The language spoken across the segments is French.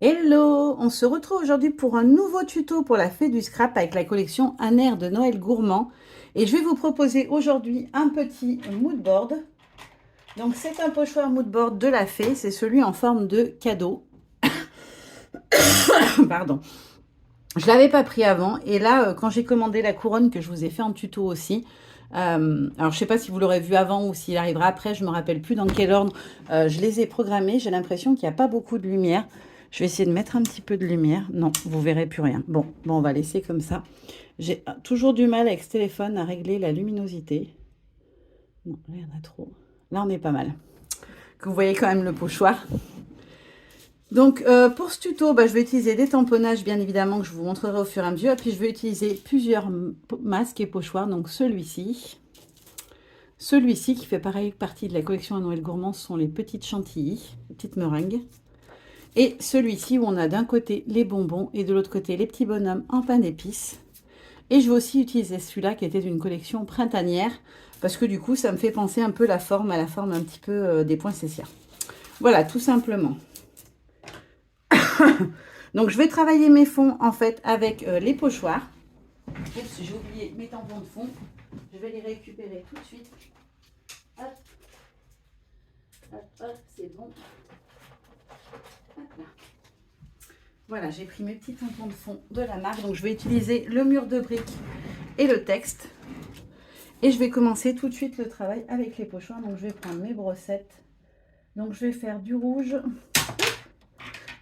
Hello! On se retrouve aujourd'hui pour un nouveau tuto pour la fée du scrap avec la collection Un air de Noël gourmand. Et je vais vous proposer aujourd'hui un petit mood board. Donc c'est un pochoir mood board de la fée, c'est celui en forme de cadeau. Pardon. Je ne l'avais pas pris avant et là quand j'ai commandé la couronne que je vous ai fait en tuto aussi, alors je ne sais pas si vous l'aurez vu avant ou s'il arrivera après, je ne me rappelle plus dans quel ordre je les ai programmés. J'ai l'impression qu'il n'y a pas beaucoup de lumière. Je vais essayer de mettre un petit peu de lumière. Non, vous verrez plus rien. Bon, on va laisser comme ça. J'ai toujours du mal avec ce téléphone à régler la luminosité. Non, là il y en a trop. Là on est pas mal. Que vous voyez quand même le pochoir. Donc pour ce tuto, je vais utiliser des tamponnages bien évidemment que je vous montrerai au fur et à mesure. Et puis je vais utiliser plusieurs masques et pochoirs. Donc celui-ci qui fait pareil partie de la collection à Noël gourmand, ce sont les petites chantilly, les petites meringues. Et celui-ci où on a d'un côté les bonbons et de l'autre côté les petits bonhommes en pain d'épices. Et je vais aussi utiliser celui-là qui était d'une collection printanière parce que du coup ça me fait penser un peu à la forme un petit peu des poinsettias. Voilà, tout simplement. Donc, je vais travailler mes fonds, en fait, avec les pochoirs. Oups, j'ai oublié mes tampons de fond. Je vais les récupérer tout de suite. Hop, hop, hop, c'est bon. Hop là. Voilà, j'ai pris mes petits tampons de fond de la marque. Donc, je vais utiliser le mur de briques et le texte. Et je vais commencer tout de suite le travail avec les pochoirs. Donc, je vais prendre mes brossettes. Donc, je vais faire du rouge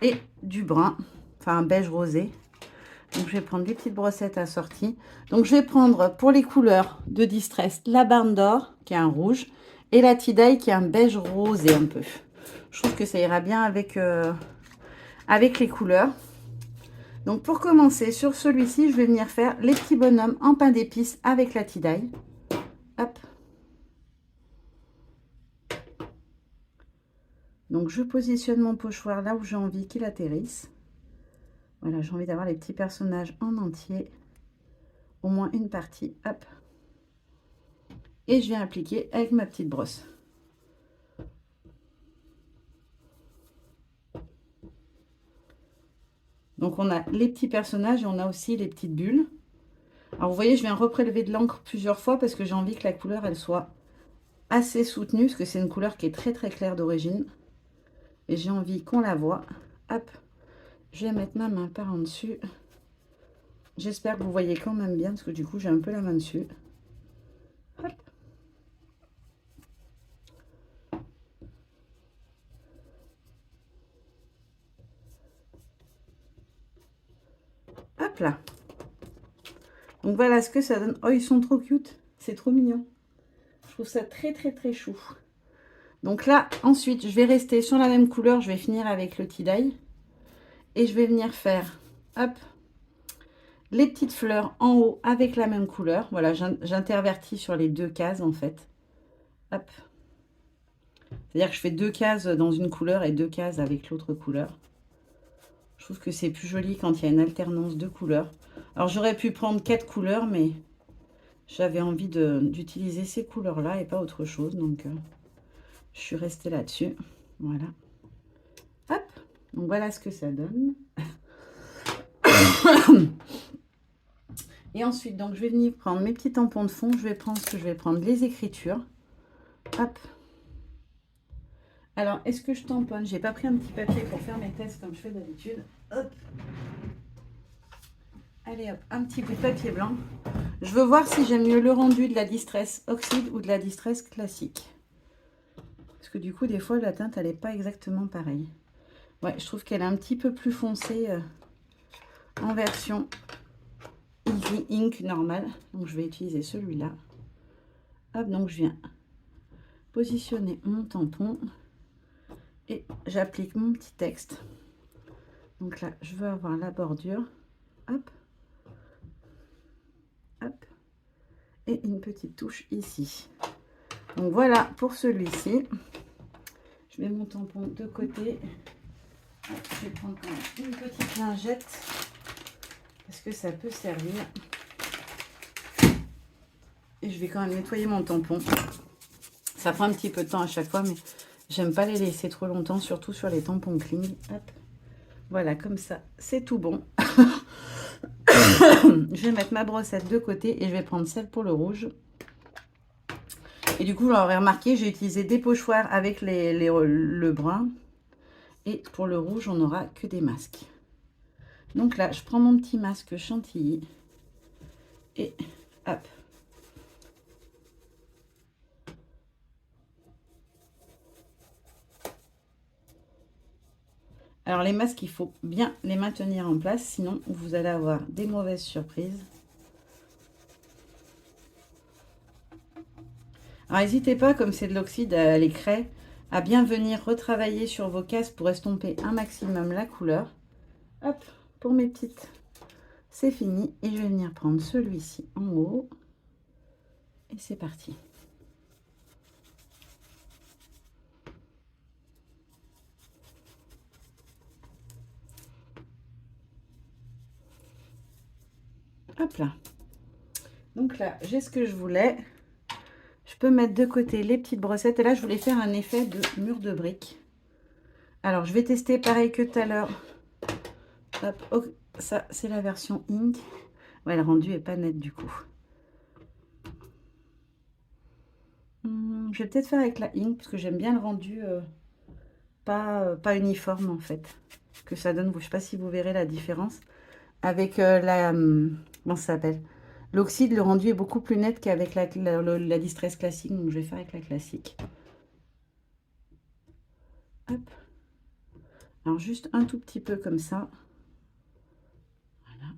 et du brun, enfin un beige rosé. Donc, je vais prendre des petites brossettes assorties. Donc, je vais prendre pour les couleurs de Distress la Barne d'Or, qui est un rouge, et la Tie-Dye, qui est un beige rosé un peu. Je trouve que ça ira bien avec, avec les couleurs. Donc, pour commencer, sur celui-ci, je vais venir faire les petits bonhommes en pain d'épices avec la Tie-Dye. Hop. Donc, je positionne mon pochoir là où j'ai envie qu'il atterrisse. Voilà, j'ai envie d'avoir les petits personnages en entier. Au moins une partie. Hop. Et je viens appliquer avec ma petite brosse. Donc on a les petits personnages et on a aussi les petites bulles. Alors vous voyez, je viens reprélever de l'encre plusieurs fois parce que j'ai envie que la couleur elle soit assez soutenue, parce que c'est une couleur qui est très très claire d'origine. Et j'ai envie qu'on la voit. Hop, je vais mettre ma main par en dessus. J'espère que vous voyez quand même bien, parce que du coup j'ai un peu la main dessus. Hop. Hop là. Donc voilà ce que ça donne. Oh, ils sont trop cute. C'est trop mignon. Je trouve ça très très très chou. Donc là, ensuite, je vais rester sur la même couleur. Je vais finir avec le tie-dye. Et je vais venir faire, hop, les petites fleurs en haut avec la même couleur. Voilà, j'intervertis sur les deux cases en fait. Hop. C'est-à-dire que je fais deux cases dans une couleur et deux cases avec l'autre couleur. Je trouve que c'est plus joli quand il y a une alternance de couleurs. Alors j'aurais pu prendre 4 couleurs, mais j'avais envie d'utiliser ces couleurs-là et pas autre chose. Donc je suis restée là-dessus. Voilà. Hop. Donc voilà ce que ça donne. Et ensuite, donc, je vais venir prendre mes petits tampons de fond. Je vais prendre les écritures. Hop. Alors, est-ce que je tamponne? J'ai pas pris un petit papier pour faire mes tests comme je fais d'habitude. Hop. Allez, hop, un petit bout de papier blanc. Je veux voir si j'aime mieux le rendu de la Distress Oxyde ou de la Distress classique. Parce que du coup, des fois, la teinte, elle n'est pas exactement pareille. Ouais, je trouve qu'elle est un petit peu plus foncée en version Easy Ink normal. Donc, je vais utiliser celui-là. Hop, donc je viens positionner mon tampon et j'applique mon petit texte. Donc là, je veux avoir la bordure. Hop. Hop. Et une petite touche ici. Donc voilà pour celui-ci. Je mets mon tampon de côté. Je vais prendre quand même une petite lingette parce que ça peut servir. Et je vais quand même nettoyer mon tampon. Ça prend un petit peu de temps à chaque fois, mais j'aime pas les laisser trop longtemps, surtout sur les tampons cling. Hop. Voilà, comme ça, c'est tout bon. Je vais mettre ma brossette de côté et je vais prendre celle pour le rouge. Et du coup, vous l'aurez remarqué, j'ai utilisé des pochoirs avec le brun. Et pour le rouge, on n'aura que des masques. Donc là, je prends mon petit masque chantilly. Et hop. Alors les masques, il faut bien les maintenir en place, sinon vous allez avoir des mauvaises surprises. Alors n'hésitez pas, comme c'est de l'oxyde à l'écrai, à bien venir retravailler sur vos cases pour estomper un maximum la couleur. Hop, pour mes petites, c'est fini. Et je vais venir prendre celui-ci en haut. Et c'est parti. Hop là. Donc là, j'ai ce que je voulais. Je peux mettre de côté les petites brossettes. Et là, je voulais faire un effet de mur de briques. Alors, je vais tester pareil que tout à l'heure. Hop, oh, ça, c'est la version Ink. Ouais, le rendu est pas net du coup. Je vais peut-être faire avec la Ink parce que j'aime bien le rendu pas uniforme en fait. Que ça donne, je ne sais pas si vous verrez la différence. Avec comment ça s'appelle? L'oxyde, le rendu est beaucoup plus net qu'avec la Distress classique. Donc je vais faire avec la classique. Hop. Alors juste un tout petit peu comme ça. Voilà.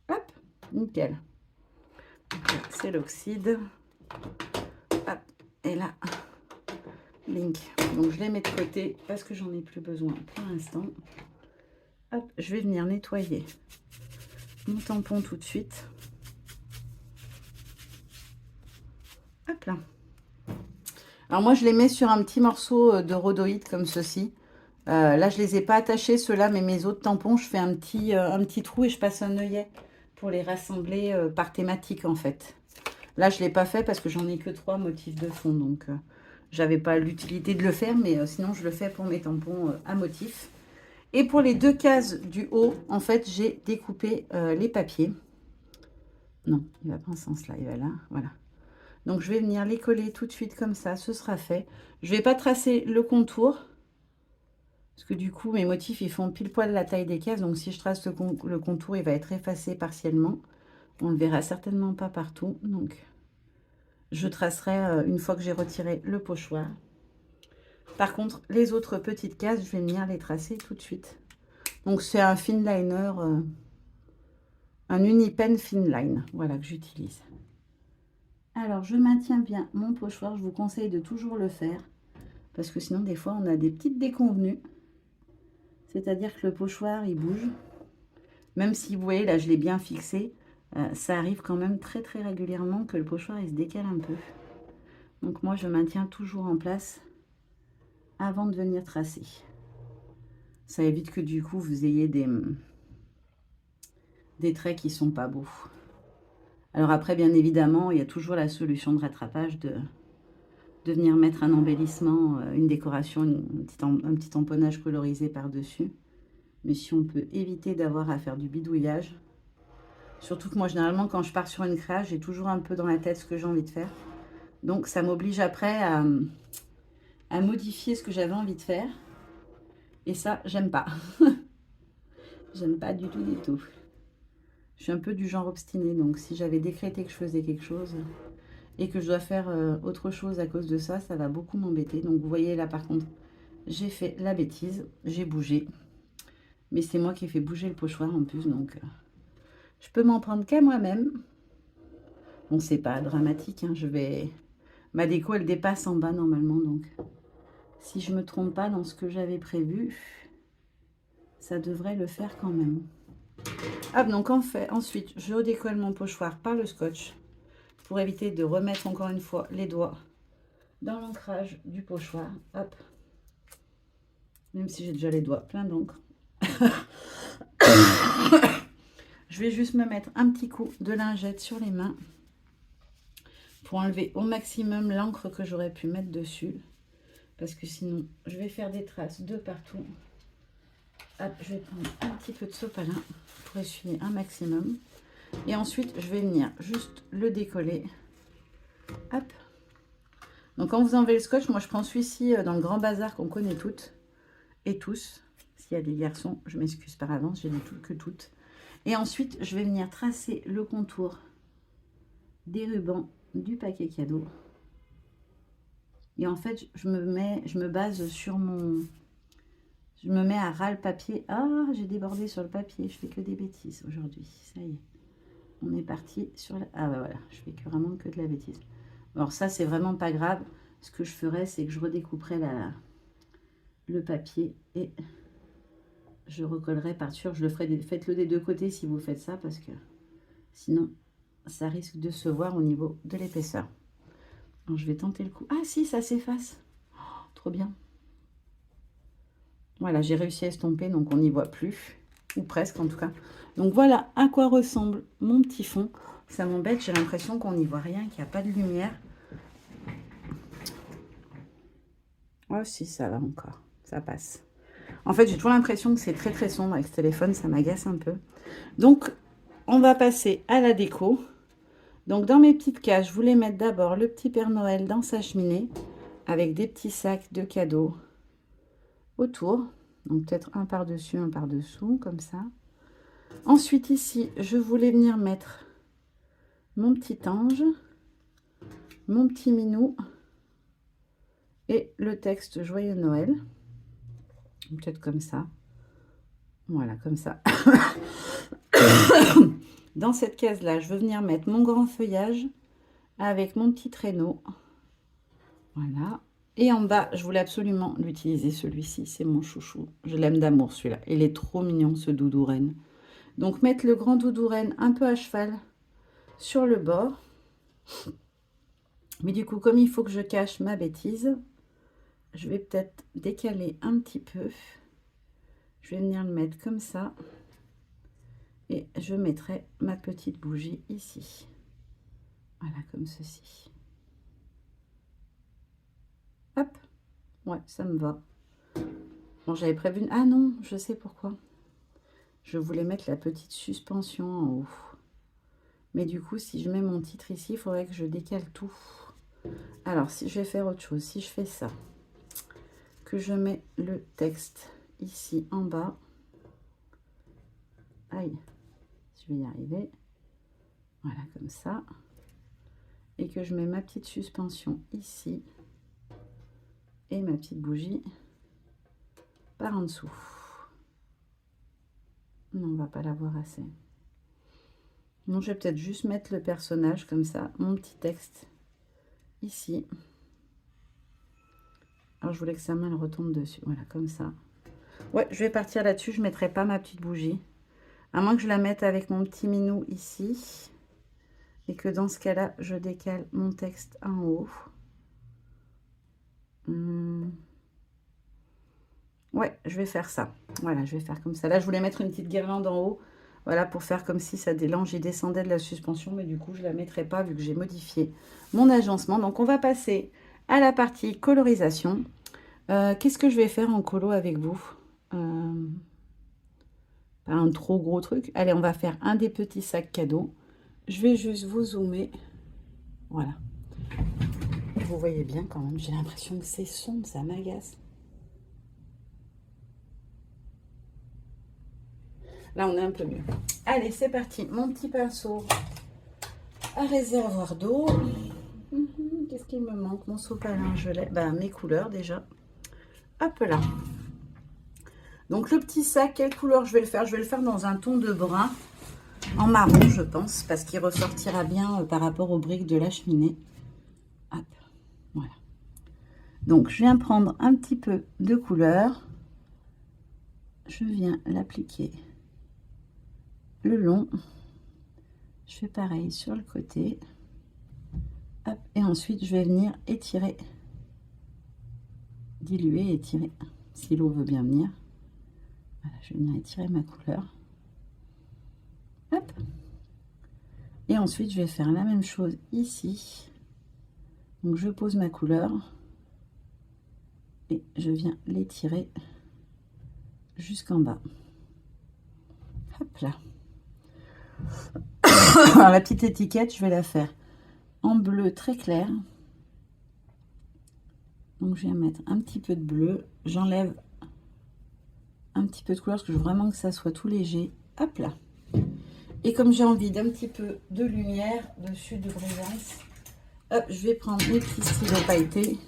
Hop, nickel. C'est l'oxyde. Hop, et là, Link. Donc je les mets de côté parce que j'en ai plus besoin pour l'instant. Hop, je vais venir nettoyer mon tampon tout de suite. Hop là. Alors moi je les mets sur un petit morceau de rhodoïde comme ceci. Là je les ai pas attachés ceux-là, mais mes autres tampons, je fais un petit trou et je passe un œillet pour les rassembler par thématique en fait. Là je l'ai pas fait parce que j'en ai que 3 motifs de fond, donc j'avais pas l'utilité de le faire, mais sinon je le fais pour mes tampons à motifs. Et pour les 2 cases du haut, en fait j'ai découpé les papiers. Non, il va pas en ce sens là, il va là, voilà. Donc je vais venir les coller tout de suite comme ça, ce sera fait. Je vais pas tracer le contour, parce que du coup mes motifs ils font pile poil la taille des cases, donc si je trace le contour, il va être effacé partiellement. On ne le verra certainement pas partout, donc je tracerai une fois que j'ai retiré le pochoir. Par contre, les autres petites cases, je vais venir les tracer tout de suite. Donc c'est un finliner, un Unipen Finline, voilà, que j'utilise. Alors, je maintiens bien mon pochoir. Je vous conseille de toujours le faire. Parce que sinon, des fois, on a des petites déconvenues. C'est-à-dire que le pochoir, il bouge. Même si, vous voyez, là, je l'ai bien fixé. Ça arrive quand même très, très régulièrement que le pochoir, il se décale un peu. Donc, moi, je maintiens toujours en place avant de venir tracer. Ça évite que, du coup, vous ayez des traits qui sont pas beaux. Alors après, bien évidemment, il y a toujours la solution de rattrapage de venir mettre un embellissement, une décoration, un petit tamponnage colorisé par-dessus. Mais si on peut éviter d'avoir à faire du bidouillage, surtout que moi, généralement, quand je pars sur une créa, j'ai toujours un peu dans la tête ce que j'ai envie de faire. Donc, ça m'oblige après à modifier ce que j'avais envie de faire. Et ça, j'aime pas. J'aime pas du tout, du tout. Je suis un peu du genre obstiné, donc si j'avais décrété que je faisais quelque chose et que je dois faire autre chose à cause de ça, ça va beaucoup m'embêter. Donc vous voyez là par contre, j'ai fait la bêtise, j'ai bougé. Mais c'est moi qui ai fait bouger le pochoir en plus, donc je peux m'en prendre qu'à moi-même. Bon, c'est pas dramatique, hein, ma déco elle dépasse en bas normalement, donc si je me trompe pas dans ce que j'avais prévu, ça devrait le faire quand même. Ah, donc ensuite, je redécolle mon pochoir par le scotch pour éviter de remettre encore une fois les doigts dans l'ancrage du pochoir. Hop. Même si j'ai déjà les doigts pleins d'encre. Je vais juste me mettre un petit coup de lingette sur les mains pour enlever au maximum l'encre que j'aurais pu mettre dessus. Parce que sinon, je vais faire des traces de partout. Hop, je vais prendre un petit peu de sopalin pour essuyer un maximum. Et ensuite, je vais venir juste le décoller. Hop. Donc, quand vous enlevez le scotch, moi, je prends celui-ci dans le grand bazar qu'on connaît toutes et tous. S'il y a des garçons, je m'excuse par avance, j'ai dit tout que toutes. Et ensuite, je vais venir tracer le contour des rubans du paquet cadeau. Et en fait, je me base sur mon... Je me mets à ras le papier. Ah, j'ai débordé sur le papier. Je fais que des bêtises aujourd'hui. Ça y est. On est parti sur la... Ah bah voilà, je fais vraiment que de la bêtise. Alors ça, c'est vraiment pas grave. Ce que je ferais, c'est que je redécouperais le papier et je recollerai par-dessus. Je le ferai, faites-le des deux côtés si vous faites ça, parce que sinon, ça risque de se voir au niveau de l'épaisseur. Alors, je vais tenter le coup. Ah si, ça s'efface. Oh, trop bien. Voilà, j'ai réussi à estomper, donc on n'y voit plus. Ou presque, en tout cas. Donc, voilà à quoi ressemble mon petit fond. Ça m'embête, j'ai l'impression qu'on n'y voit rien, qu'il n'y a pas de lumière. Oh si, ça va encore. Ça passe. En fait, j'ai toujours l'impression que c'est très très sombre avec ce téléphone. Ça m'agace un peu. Donc, on va passer à la déco. Donc, dans mes petites cases, je voulais mettre d'abord le petit Père Noël dans sa cheminée avec des petits sacs de cadeaux autour. Donc, peut-être un par-dessus, un par-dessous, comme ça. Ensuite, ici, je voulais venir mettre mon petit ange, mon petit minou et le texte Joyeux Noël. Peut-être comme ça. Voilà, comme ça. Dans cette case-là, je veux venir mettre mon grand feuillage avec mon petit traîneau. Voilà. Et en bas, je voulais absolument l'utiliser, celui-ci. C'est mon chouchou. Je l'aime d'amour, celui-là. Il est trop mignon, ce doudou reine. Donc, mettre le grand doudou reine un peu à cheval sur le bord. Mais du coup, comme il faut que je cache ma bêtise, je vais peut-être décaler un petit peu. Je vais venir le mettre comme ça. Et je mettrai ma petite bougie ici. Voilà, comme ceci. Hop. Ouais, ça me va. Bon, j'avais prévu... Ah non, je sais pourquoi. Je voulais mettre la petite suspension en haut. Mais du coup, si je mets mon titre ici, il faudrait que je décale tout. Alors, si je vais faire autre chose, si je fais ça, que je mets le texte ici en bas. Aïe, je vais y arriver. Voilà, comme ça. Et que je mets ma petite suspension ici. Et ma petite bougie par en dessous. Non, on va pas la voir assez. Non, je vais peut-être juste mettre le personnage comme ça, mon petit texte ici. Alors, je voulais que sa main elle retombe dessus. Voilà, comme ça. Ouais, je vais partir là-dessus. Je ne mettrai pas ma petite bougie. À moins que je la mette avec mon petit minou ici. Et que dans ce cas-là, je décale mon texte en haut. Ouais, je vais faire ça. Voilà, je vais faire comme ça. Là, je voulais mettre une petite guirlande en haut. Voilà, pour faire comme si ça délange et descendait de la suspension. Mais du coup, je ne la mettrai pas vu que j'ai modifié mon agencement. Donc, on va passer à la partie colorisation. Qu'est-ce que je vais faire en colo avec vous? Pas un trop gros truc. Allez, on va faire un des petits sacs cadeaux. Je vais juste vous zoomer. Voilà. Vous voyez bien quand même. J'ai l'impression que c'est sombre, ça m'agace. Là, on est un peu mieux. Allez, c'est parti. Mon petit pinceau à réservoir d'eau. Qu'est-ce qu'il me manque? Mon sopalin, je l'ai. Ben, mes couleurs déjà. Hop là. Donc, le petit sac, quelle couleur je vais le faire? Je vais le faire dans un ton de brun. En marron, je pense, parce qu'il ressortira bien par rapport aux briques de la cheminée. Hop, voilà. Donc, je viens prendre un petit peu de couleur. Je viens l'appliquer le long. Je fais pareil sur le côté. Hop, et ensuite, je vais venir étirer, diluer, étirer, si l'eau veut bien venir. Voilà, je vais venir étirer ma couleur. Hop. Et ensuite, je vais faire la même chose ici. Donc je pose ma couleur et je viens l'étirer jusqu'en bas. Hop là. Alors la petite étiquette, je vais la faire en bleu très clair. Donc je viens mettre un petit peu de bleu. J'enlève un petit peu de couleur parce que je veux vraiment que ça soit tout léger. Hop là. Et comme j'ai envie d'un petit peu de lumière dessus, de brillance, hop, je vais prendre mes petits stylos pailletés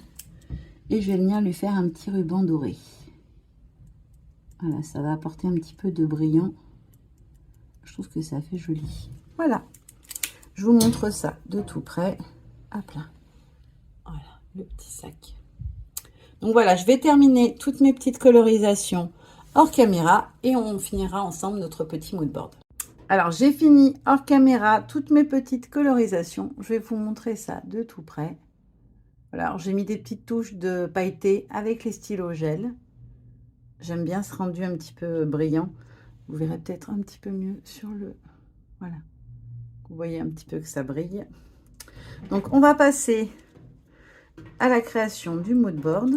et je vais venir lui faire un petit ruban doré. Voilà, ça va apporter un petit peu de brillant. Je trouve que ça fait joli. Voilà. Je vous montre ça de tout près. Hop là. Voilà, le petit sac. Donc voilà, je vais terminer toutes mes petites colorisations hors caméra et on finira ensemble notre petit mood board. Alors, j'ai fini hors caméra toutes mes petites colorisations. Je vais vous montrer ça de tout près. Alors, j'ai mis des petites touches de pailleté avec les stylos gel. J'aime bien ce rendu un petit peu brillant. Vous verrez peut-être un petit peu mieux sur le... Voilà. Vous voyez un petit peu que ça brille. Donc, on va passer à la création du mood board.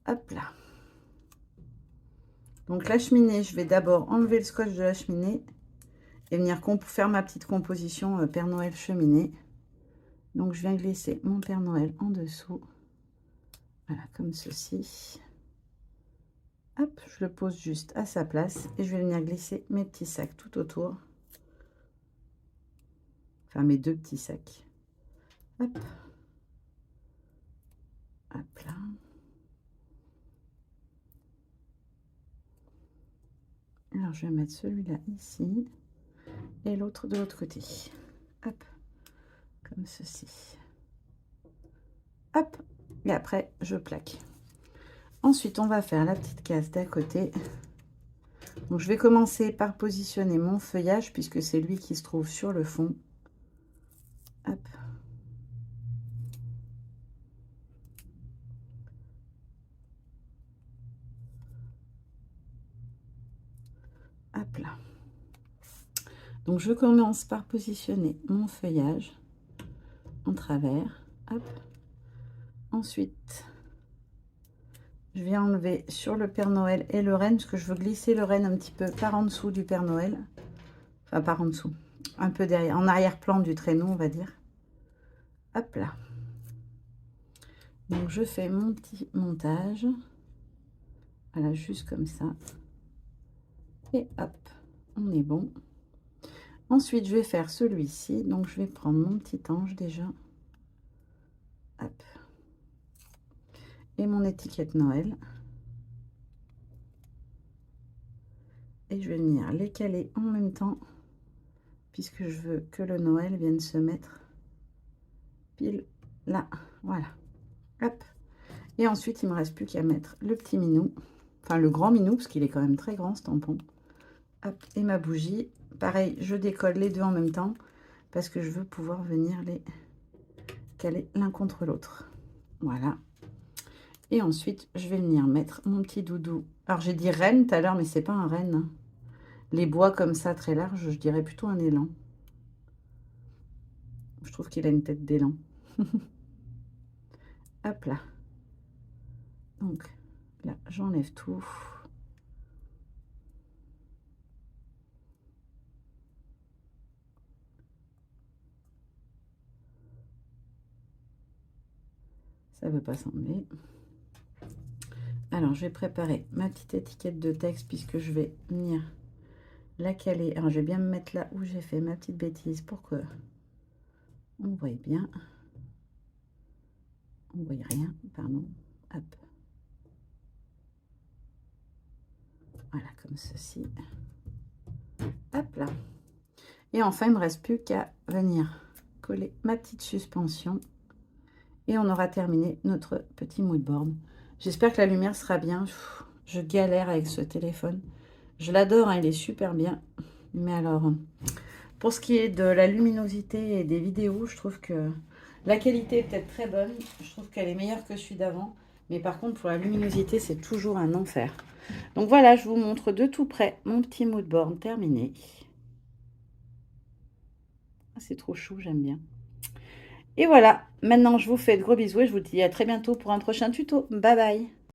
Hop là. Donc la cheminée, je vais d'abord enlever le scotch de la cheminée et venir faire ma petite composition Père Noël cheminée. Donc je viens glisser mon Père Noël en dessous. Voilà, comme ceci. Hop, je le pose juste à sa place et je vais venir glisser mes petits sacs tout autour. Enfin, mes deux petits sacs. Hop. Hop là. Alors, je vais mettre celui-là ici et l'autre de l'autre côté. Hop, comme ceci. Hop, et après, je plaque. Ensuite, on va faire la petite case d'à côté. Donc, je vais commencer par positionner mon feuillage puisque c'est lui qui se trouve sur le fond. Hop. Hop là. Donc, je commence par positionner mon feuillage en travers. Hop. Ensuite, je viens enlever sur le Père Noël et le renne, parce que je veux glisser le renne un petit peu par en dessous du Père Noël. Enfin, par en dessous. Un peu derrière, en arrière-plan du traîneau, on va dire. Hop là. Donc, je fais mon petit montage. Voilà, juste comme ça. Et hop, on est bon. Ensuite, je vais faire celui-ci. Donc, je vais prendre mon petit ange déjà. Hop. Et mon étiquette Noël. Et je vais venir les caler en même temps, puisque je veux que le Noël vienne se mettre pile là. Voilà. Hop. Et ensuite, il ne me reste plus qu'à mettre le petit minou. Enfin, le grand minou, parce qu'il est quand même très grand, ce tampon. Hop. Et ma bougie. Pareil, je décolle les deux en même temps, parce que je veux pouvoir venir les caler l'un contre l'autre. Voilà. Et ensuite, je vais venir mettre mon petit doudou. Alors, j'ai dit renne tout à l'heure, mais c'est pas un renne, hein. Les bois comme ça, très larges, je dirais plutôt un élan. Je trouve qu'il a une tête d'élan. Hop là. Donc, là, j'enlève tout. Ça ne veut pas s'enlever. Alors, je vais préparer ma petite étiquette de texte puisque je vais venir la caler. Alors, je vais bien me mettre là où j'ai fait ma petite bêtise pour que on voit bien. On voit rien, pardon. Hop. Voilà, comme ceci. Hop là. Et enfin, il ne me reste plus qu'à venir coller ma petite suspension. Et on aura terminé notre petit mood board. J'espère que la lumière sera bien. Je galère avec ce téléphone. Je l'adore, hein, il est super bien. Mais alors, pour ce qui est de la luminosité et des vidéos, je trouve que la qualité est peut-être très bonne. Je trouve qu'elle est meilleure que celui d'avant. Mais par contre, pour la luminosité, c'est toujours un enfer. Donc voilà, je vous montre de tout près mon petit mood board terminé. C'est trop chou, j'aime bien. Et voilà, maintenant je vous fais de gros bisous et je vous dis à très bientôt pour un prochain tuto. Bye bye.